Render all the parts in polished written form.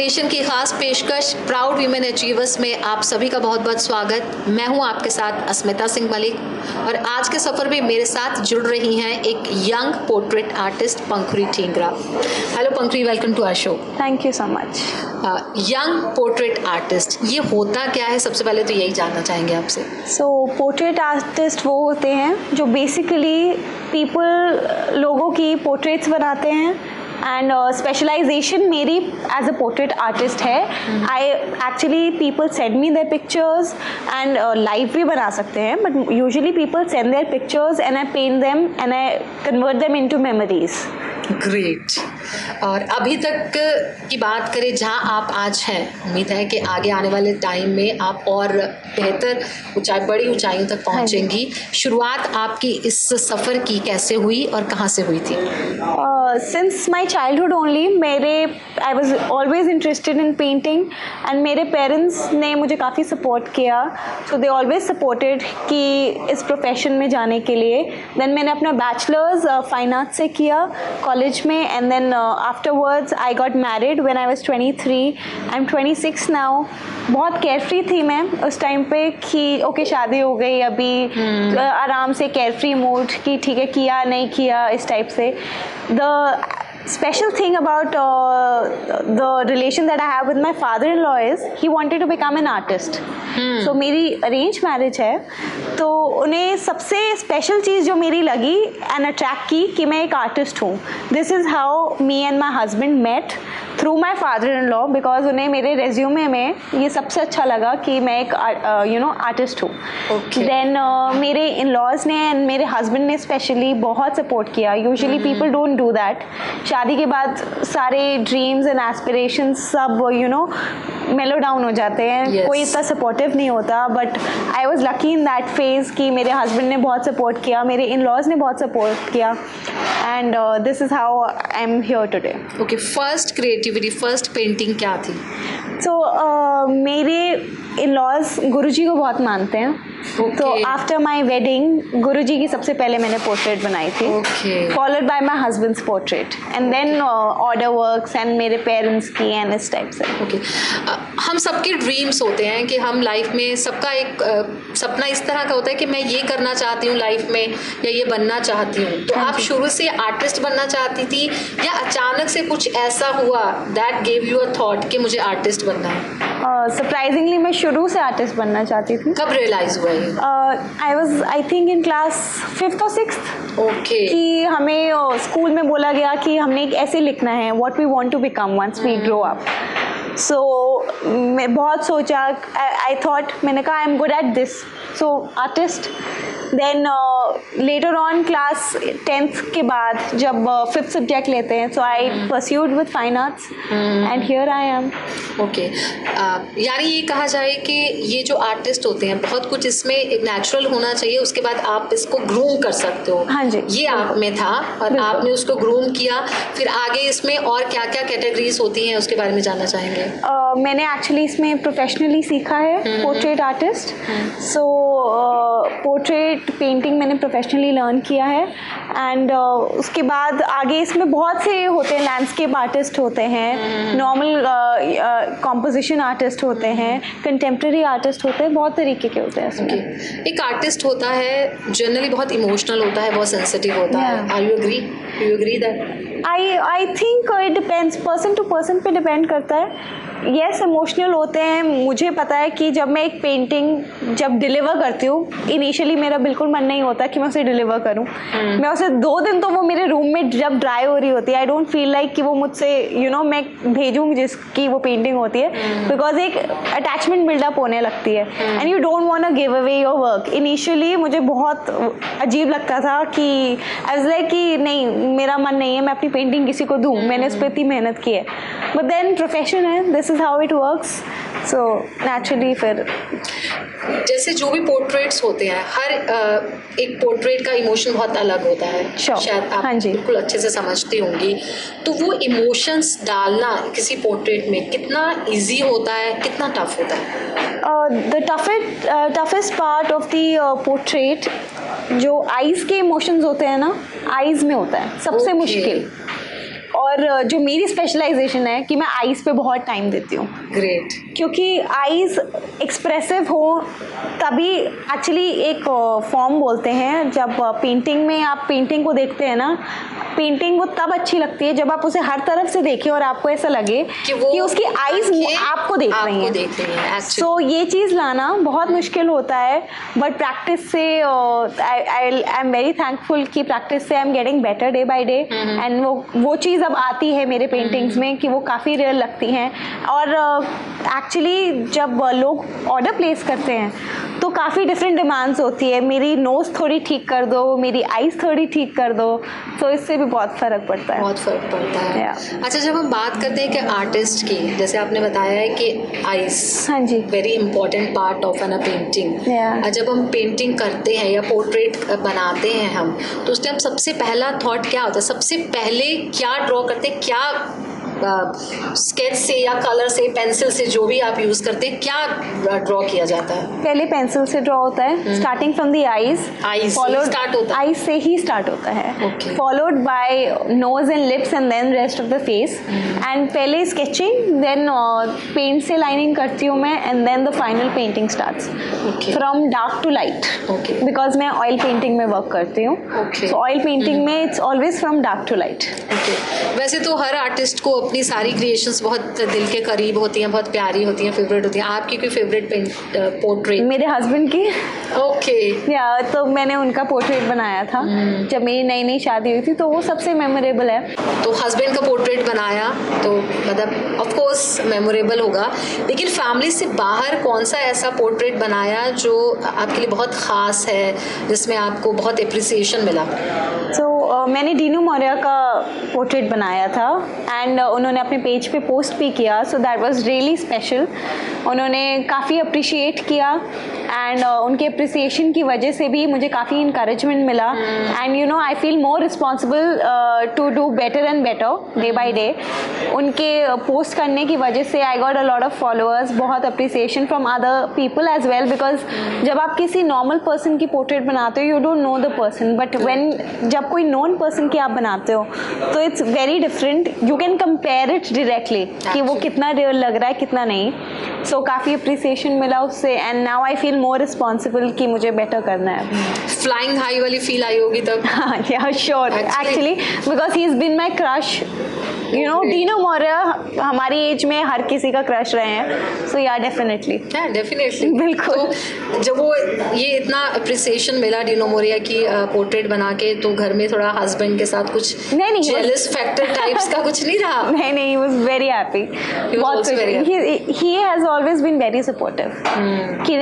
Foundation की खास पेशकश प्राउड वीमेन अचीवर्स में आप सभी का बहुत बहुत स्वागत। मैं हूं आपके साथ अस्मिता सिंह मलिक और आज के सफ़र में मेरे साथ जुड़ रही हैं एक young portrait artist Pankhuri Dhingra. Hello Pankhuri, welcome to our show. Thank you so much. Young portrait artist, ये होता क्या है? सबसे पहले तो यही जानना चाहेंगे आपसे। पोर्ट्रेट आर्टिस्ट वो होते हैं जो बेसिकली लोगों की पोर्ट्रेट्स बनाते हैं एंड स्पेशलाइजेशन मेरी एज अ पोर्ट्रेट आर्टिस्ट है। I actually people send me their pictures and live भी बना सकते हैं, but usually people send their pictures and I paint them and I convert them into memories. Great. और अभी तक की बात करें जहाँ आप आज हैं, उम्मीद है कि आगे आने वाले टाइम में आप और बेहतर बड़ी ऊंचाइयों तक पहुँचेंगी। शुरुआत आपकी इस सफ़र की कैसे हुई और कहाँ से हुई थी? Since my childhood only I was always interested in painting and मेरे पेरेंट्स ने मुझे काफ़ी सपोर्ट किया, सो दे ऑलवेज सपोर्टेड कि इस प्रोफेशन में जाने के लिए। देन मैंने अपना बैचलर्स फाइन आर्ट से किया कॉलेज में and then afterwards I got married when I was 23। I am 26 now. बहुत केयरफ्री थी मैं उस टाइम पे कि ओके शादी हो गई अभी, आराम से केयरफ्री मूड कि ठीक है किया नहीं किया इस टाइप से। The special thing about the relation that I have with my father-in-law is he wanted to become an artist. So मेरी अरेंज मैरिज है, तो उन्हें सबसे स्पेशल चीज़ जो मेरी लगी एंड अट्रैक्ट की कि मैं एक आर्टिस्ट हूँ। This is how me and my husband met through my father in law, because उन्हें मेरे रेज्यूमे में ये सबसे अच्छा लगा कि मैं एक आर्टिस्ट हूँ। देन मेरे इन लॉज ने एंड मेरे हस्बैंड ने स्पेशली बहुत सपोर्ट किया। Usually people don't do that. शादी के बाद सारे ड्रीम्स एंड एस्पिरेशंस सब मेलो डाउन हो जाते हैं। Yes. कोई इतना सपोर्टिव नहीं होता, but I was lucky in that phase कि मेरे हस्बैंड ने बहुत सपोर्ट किया, मेरे इन लॉज ने बहुत सपोर्ट किया and this is how I am here today. Okay, first creativity, first painting क्या थी? मेरे इन लॉज गुरुजी को बहुत मानते हैं। तो आफ्टर माई वेडिंग गुरुजी की सबसे पहले मैंने पोर्ट्रेट बनाई थी, followed by my husband's portrait and then order works and मेरे पेरेंट्स की एंड इस टाइप से। ओके, हम सबके ड्रीम्स होते हैं कि हम लाइफ में, सबका एक सपना इस तरह का होता है कि मैं ये करना चाहती हूँ लाइफ में या ये बनना चाहती हूँ। तो आप शुरू से आर्टिस्ट बनना चाहती थी या अचानक से कुछ ऐसा हुआ that gave you a thought कि मुझे आर्टिस्ट बनना है? सरप्राइजिंगली मैं शुरू से आर्टिस्ट बनना चाहती थी। कब रियलाइज हुआ ये? I think in class 5th और 6th। ओके। कि हमें स्कूल में बोला गया कि हमने ऐसे लिखना है what we want to become once we grow up. So मैं बहुत सोचा, आई थॉट, मैंने कहा I am good at this, so artist. Then later on class 10th के बाद जब 5th सब्जेक्ट लेते हैं, so I pursued with fine arts and here I am. Okay, यानी ये कहा जाए कि ये जो आर्टिस्ट होते हैं बहुत कुछ इसमें नेचुरल होना चाहिए, उसके बाद आप इसको ग्रूम कर सकते हो। हाँ जी, ये आप में था और आपने उसको ग्रूम किया। फिर आगे इसमें और क्या क्या कैटेगरीज होती हैं उसके बारे में जानना चाहेंगे? मैंने एक्चुअली इसमें प्रोफेशनली सीखा है पोर्ट्रेट आर्टिस्ट। सो पोर्ट्रेट पेंटिंग मैंने प्रोफेशनली लर्न किया है एंड उसके बाद आगे इसमें बहुत से होते हैं। लैंडस्केप आर्टिस्ट होते हैं, नॉर्मल कॉम्पोजिशन आर्टिस्ट होते हैं, कंटेम्प्रेरी आर्टिस्ट होते हैं, बहुत तरीके के होते हैं इसमें। एक आर्टिस्ट होता है जनरली बहुत इमोशनल होता है, बहुत सेंसिटिव होता है। Are you agree that? I think it depends, person to person पे डिपेंड करता है। यस, इमोशनल होते हैं। मुझे पता है कि जब मैं एक पेंटिंग जब डिलीवर करती हूँ, इनिशियली मेरा बिल्कुल मन नहीं होता कि मैं उसे डिलीवर करूँ। मैं उसे 2 दिन तो वो मेरे रूम में जब ड्राई हो रही होती है, आई डोंट फील लाइक कि वो मुझसे मैं भेजूँ जिसकी वो पेंटिंग होती है, बिकॉज एक अटैचमेंट बिल्डअप होने लगती है and you don't want to give away your work. Initially मुझे बहुत अजीब लगता था कि आई वाज लाइक कि नहीं, मेरा मन नहीं है मैं अपनी पेंटिंग किसी को दूँ, मैंने उस पर इतनी मेहनत की है। बट देन प्रोफेशन है, this is how it works, so naturally. फिर जैसे जो भी पोर्ट्रेट्स होते हैं, हर एक पोर्ट्रेट का इमोशन बहुत अलग होता है। शायद आप बिल्कुल अच्छे से समझती होंगी। तो वो इमोशंस डालना किसी पोर्ट्रेट में कितना इजी होता है, कितना टफ होता है? The toughest part of the portrait जो आईज के इमोशंस होते हैं ना, आईज में होता है सबसे मुश्किल। और जो मेरी स्पेशलाइजेशन है कि मैं आईज पे बहुत टाइम देती हूँ। ग्रेट। क्योंकि आईज एक्सप्रेसिव हो तभी, एक्चुअली एक फॉर्म बोलते हैं, जब पेंटिंग में आप पेंटिंग को देखते हैं ना, पेंटिंग वो तब अच्छी लगती है जब आप उसे हर तरफ से देखें और आपको ऐसा लगे कि उसकी आईज आपको देख रही हैं। सो ये चीज़ लाना बहुत मुश्किल होता है, बट प्रैक्टिस से आई एम वेरी थैंकफुल कि प्रैक्टिस से I am getting better day by day, and वो चीज़ अब आती है मेरे पेंटिंग्स में कि वो काफ़ी रियल लगती हैं। और एक्चुअली जब लोग ऑर्डर प्लेस करते हैं तो काफ़ी डिफरेंट डिमांड्स होती है, मेरी नोज़ थोड़ी ठीक कर दो, मेरी आईज थोड़ी ठीक कर दो, तो इससे भी बहुत फ़र्क पड़ता है। बहुत फ़र्क पड़ता है। अच्छा, जब हम बात करते हैं कि आर्टिस्ट की, जैसे आपने बताया है कि आईज, हाँ जी, very important part of an painting. जब हम पेंटिंग करते हैं या पोर्ट्रेट बनाते हैं हम, तो उस टाइम सबसे पहला थॉट क्या होता है? सबसे पहले क्या ड्रॉ करते हैं? क्या स्केच से या कलर से, पेंसिल से, जो भी आप यूज करते हैं, क्या ड्रॉ किया जाता है? पहले पेंसिल से ड्रॉ होता है, starting from the eyes. Eyes से ही स्टार्ट होता है, followed by nose and lips and then rest of the face. And पहले स्केचिंग, देन पेंट से लाइनिंग करती हूँ मैं, and then the final painting starts from dark to light, because मैं ऑयल पेंटिंग में वर्क करती हूँ। सो ऑयल पेंटिंग में it's always from dark to light. वैसे तो हर आर्टिस्ट को अपनी सारी क्रिएशंस बहुत दिल के करीब होती हैं, बहुत प्यारी होती हैं, फेवरेट होती हैं। आपकी कोई फेवरेट पोर्ट्रेट? मेरे हस्बैंड की। ओके। या तो मैंने उनका पोर्ट्रेट बनाया था जब मेरी नई नई शादी हुई थी, तो वो सबसे मेमोरेबल है। तो हस्बैंड का पोर्ट्रेट बनाया तो मतलब ऑफ कोर्स मेमोरेबल होगा, लेकिन फैमिली से बाहर कौन सा ऐसा पोर्ट्रेट बनाया जो आपके लिए बहुत ख़ास है, जिसमें आपको बहुत एप्रिसिएशन मिला? मैंने डीनू मौर्य का पोर्ट्रेट बनाया था, एंड उन्होंने अपने पेज पे पोस्ट भी किया, so that was really special. उन्होंने काफ़ी अप्रिशिएट किया, एंड उनके अप्रिसिएशन की वजह से भी मुझे काफ़ी इंकरेजमेंट मिला, and you know I feel more responsible to do better and better day by day. उनके पोस्ट करने की वजह से I got a lot of followers, बहुत appreciation from other people as well, because जब आप किसी नॉर्मल पर्सन की पोर्ट्रेट बनाते हो, you don't know the person, but when जब कोई नॉन पर्सन की आप बनाते हो तो it's very different, you can compare it directly कि वो कितना रियल लग रहा है, कितना नहीं। सो काफ़ी अप्रिसिएशन मिला उससे, and now I feel more responsible कि मुझे बेटर करना है। फ्लाइंग हाई वाली फील आई होगी तब? हाँ, yeah sure, actually because he is been my crush, you know. Dinu Maurya हमारी एज में हर किसी का क्रश रहे हैं, सो या डेफिनेटली बिल्कुल। तो जब वो ये इतना अप्रिसिएशन मिला डीनू मौर्य की पोर्ट्रेट बना के, तो घर में थोड़ा हस्बैंड के साथ कुछ नहीं जेलस फैक्टर टाइप्स का कुछ नहीं रहा? नहीं, ही वाज वेरी हैप्पी, बहुत he has always been very supportive, कि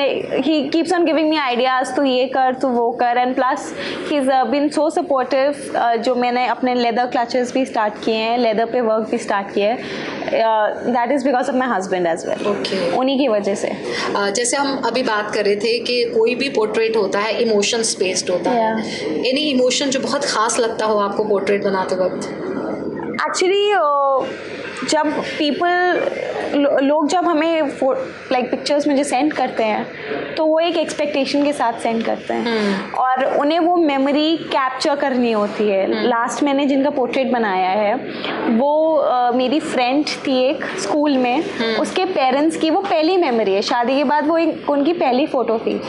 he keeps on giving me ideas, तू ये कर, तू वो कर, and plus he is been so supportive. जो मैंने अपने लेदर क्लचेस भी स्टार्ट किए हैं, लेदर पे वर्क भी स्टार्ट किया है, that is because of my husband as well. उन्हीं की वजह से। जैसे हम अभी बात कर रहे थे कि कोई भी पोर्ट्रेट होता है इमोशंस बेस्ड होता है, एनी इमोशन जो बहुत खास लगता हो आपको पोर्ट्रेट बनाते वक्त? एक्चुअली जब लोग जब हमें लाइक पिक्चर्स मुझे सेंड करते हैं, तो वो एक एक्सपेक्टेशन के साथ सेंड करते हैं, और उन्हें वो मेमोरी कैप्चर करनी होती है। लास्ट मैंने जिनका पोर्ट्रेट बनाया है, वो मेरी फ्रेंड थी एक स्कूल में, उसके पेरेंट्स की वो पहली मेमोरी है, शादी के बाद वो उनकी पहली फ़ोटो थी।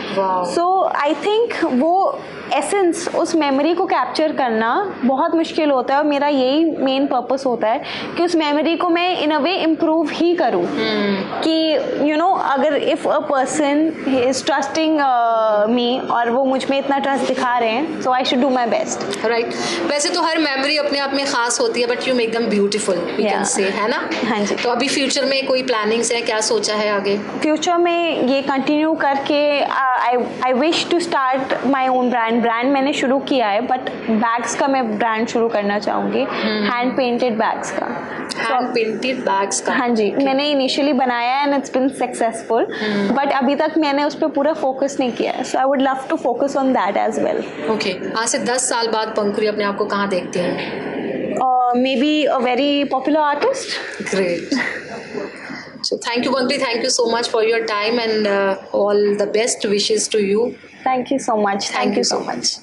सो आई थिंक वो एसेंस, उस मेमोरी को कैप्चर करना बहुत मुश्किल होता है, और मेरा यही मेन पर्पस होता है कि उस मेमोरी को मैं इन अ वे इम्प्रूव ही करूँ, कि यू नो अगर if a person is trusting me और वो मुझ में इतना ट्रस्ट दिखा रहे हैं, so I should do my best. Right. वैसे तो हर मेमोरी अपने आप में ख़ास होती है, but you make them beautiful, we can say, है ना? हाँ जी। तो अभी फ्यूचर में कोई प्लानिंग्स है, क्या सोचा है आगे? फ्यूचर में ये कंटिन्यू करके I wish to start my own brand मैंने शुरू किया है, बट बैग्स का मैं ब्रांड शुरू करना चाहूँगी, हैंड पेंटेड बैग्स का। हैंड पेंटेड बैग्स का? हाँ जी, मैंने इनिशियली बनाया and it's been successful, but अभी तक मैंने उस पर पूरा फोकस नहीं किया है, so I would love to focus on that as well. Okay. आज से 10 साल बाद पंकुरी अपने आप को कहाँ देखते हैं? Maybe a very popular artist. Great. So thank you, Pankuri. Thank you so much for your time, and all the best wishes to you. Thank you so much. Thank you so much.